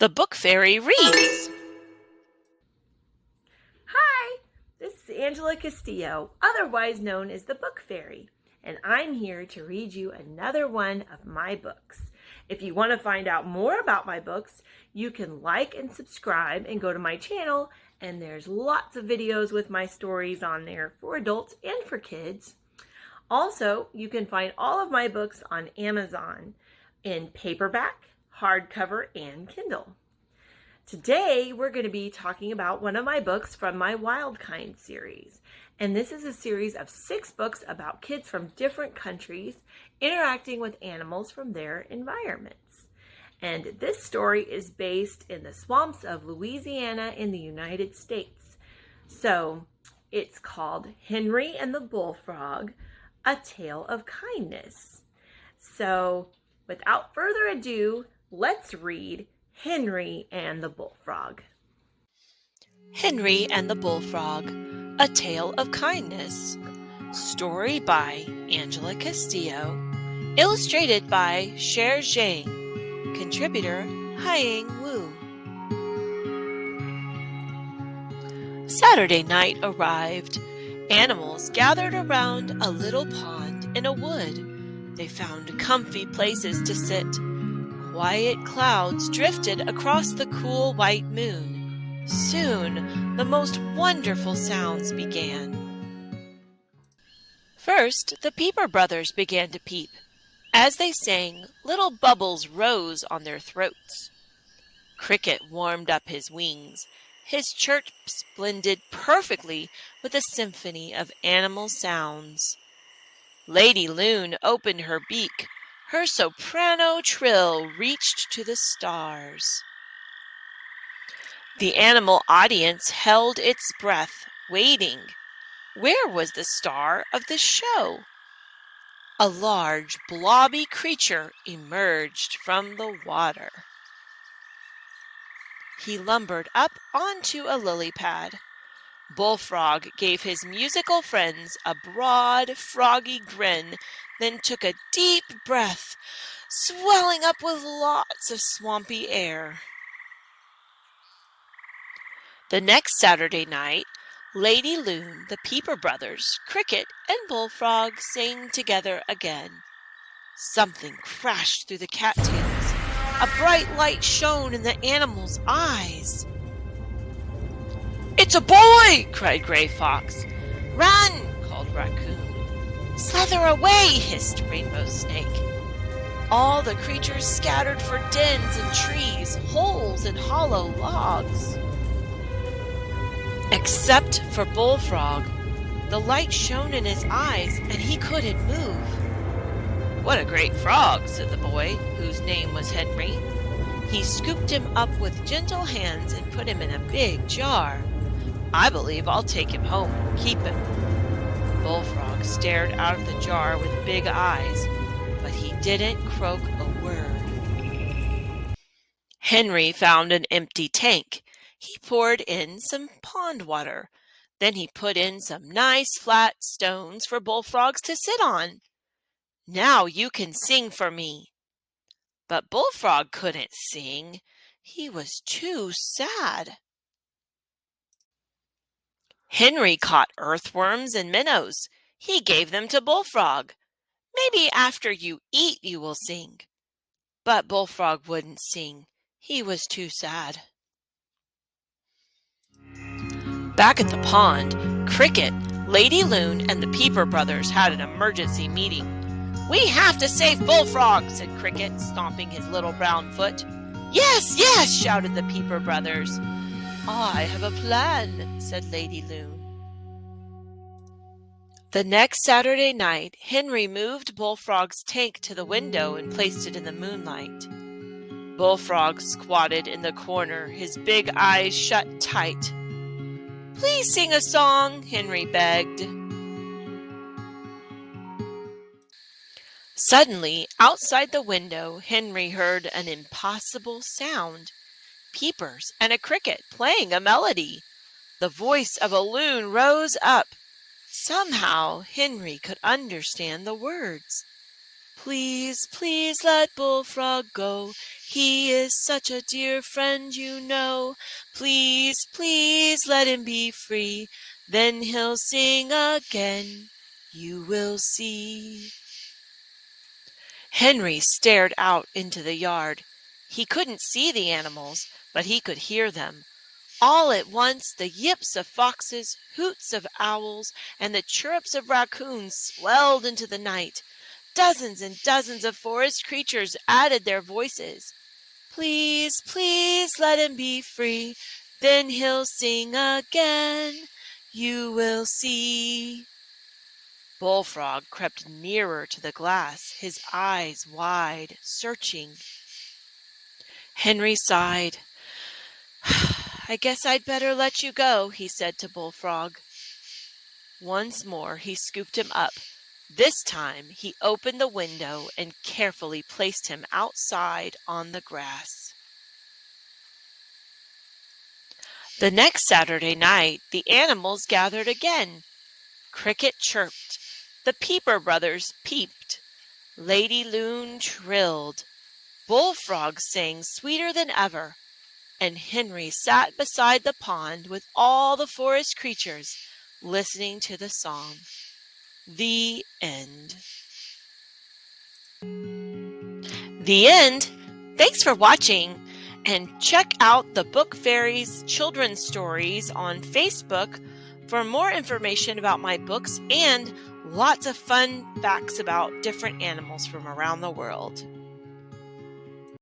The Book Fairy reads. Hi, this is Angela Castillo, otherwise known as the Book Fairy, and I'm here to read you another one of my books. If you want to find out more about my books, you can like and subscribe and go to my channel, and there's lots of videos with my stories on there for adults and for kids. Also, you can find all of my books on Amazon in paperback, hardcover, and Kindle. Today, we're going to be talking about one of my books from my Wild Kind series. And this is a series of 6 books about kids from different countries interacting with animals from their environments. And this story is based in the swamps of Louisiana in the United States. So it's called Henry and the Bullfrog, A Tale of Kindness. So without further ado, let's read Henry and the Bullfrog. Henry and the Bullfrog, A Tale of Kindness. Story by Angela Castillo. Illustrated by Cher Jiang. Contributor Haiying Wu. Saturday night arrived. Animals gathered around a little pond in a wood. They found comfy places to sit. Quiet clouds drifted across the cool white moon. Soon, the most wonderful sounds began. First, the Peeper brothers began to peep. As they sang, little bubbles rose on their throats. Cricket warmed up his wings. His chirps blended perfectly with a symphony of animal sounds. Lady Loon opened her beak. Her soprano trill reached to the stars. The animal audience held its breath, waiting. Where was the star of the show? A large, blobby creature emerged from the water. He lumbered up onto a lily pad. Bullfrog gave his musical friends a broad, froggy grin, then took a deep breath, swelling up with lots of swampy air. The next Saturday night, Lady Loon, the Peeper brothers, Cricket, and Bullfrog sang together again. Something crashed through the cattails. A bright light shone in the animals' eyes. "It's a boy!" cried Gray Fox. "Run!" called Raccoon. "Slither away!" hissed Rainbow Snake. All the creatures scattered for dens and trees, holes and hollow logs. Except for Bullfrog, the light shone in his eyes and he couldn't move. "What a great frog," said the boy, whose name was Henry. He scooped him up with gentle hands and put him in a big jar. "I believe I'll take him home and keep him." Bullfrog stared out of the jar with big eyes, but he didn't croak a word. Henry found an empty tank. He poured in some pond water. Then he put in some nice flat stones for Bullfrogs to sit on. "Now you can sing for me." But Bullfrog couldn't sing. He was too sad. Henry caught earthworms and minnows. He gave them to Bullfrog. "Maybe after you eat you will sing." But Bullfrog wouldn't sing. He was too sad. Back at the pond, Cricket, Lady Loon, and the Peeper brothers had an emergency meeting. "We have to save Bullfrog," said Cricket, stomping his little brown foot. "Yes, yes," shouted the Peeper brothers. "I have a plan," said Lady Loon. The next Saturday night, Henry moved Bullfrog's tank to the window and placed it in the moonlight. Bullfrog squatted in the corner, his big eyes shut tight. "Please sing a song," Henry begged. Suddenly, outside the window, Henry heard an impossible sound. Peepers and a cricket playing a melody. The voice of a loon rose up. Somehow Henry could understand the words. Please, please let Bullfrog go. He is such a dear friend, you know. Please, please let him be free. Then he'll sing again. You will see. Henry stared out into the yard. He couldn't see the animals, but he could hear them. All at once the yips of foxes, hoots of owls, and the chirrups of raccoons swelled into the night. Dozens and dozens of forest creatures added their voices. Please, please let him be free. Then he'll sing again. You will see. Bullfrog crept nearer to the glass, his eyes wide, searching. Henry sighed. I guess I'd better let you go, he said to Bullfrog. Once more he scooped him up. This time he opened the window and carefully placed him outside on the grass. The next Saturday night the animals gathered again. Cricket chirped. The Peeper brothers peeped. Lady Loon trilled. Bullfrog sang sweeter than ever. And Henry sat beside the pond with all the forest creatures, listening to the song. The end. The end. Thanks for watching, and check out the Book Fairies children's stories on Facebook for more information about my books and lots of fun facts about different animals from around the world.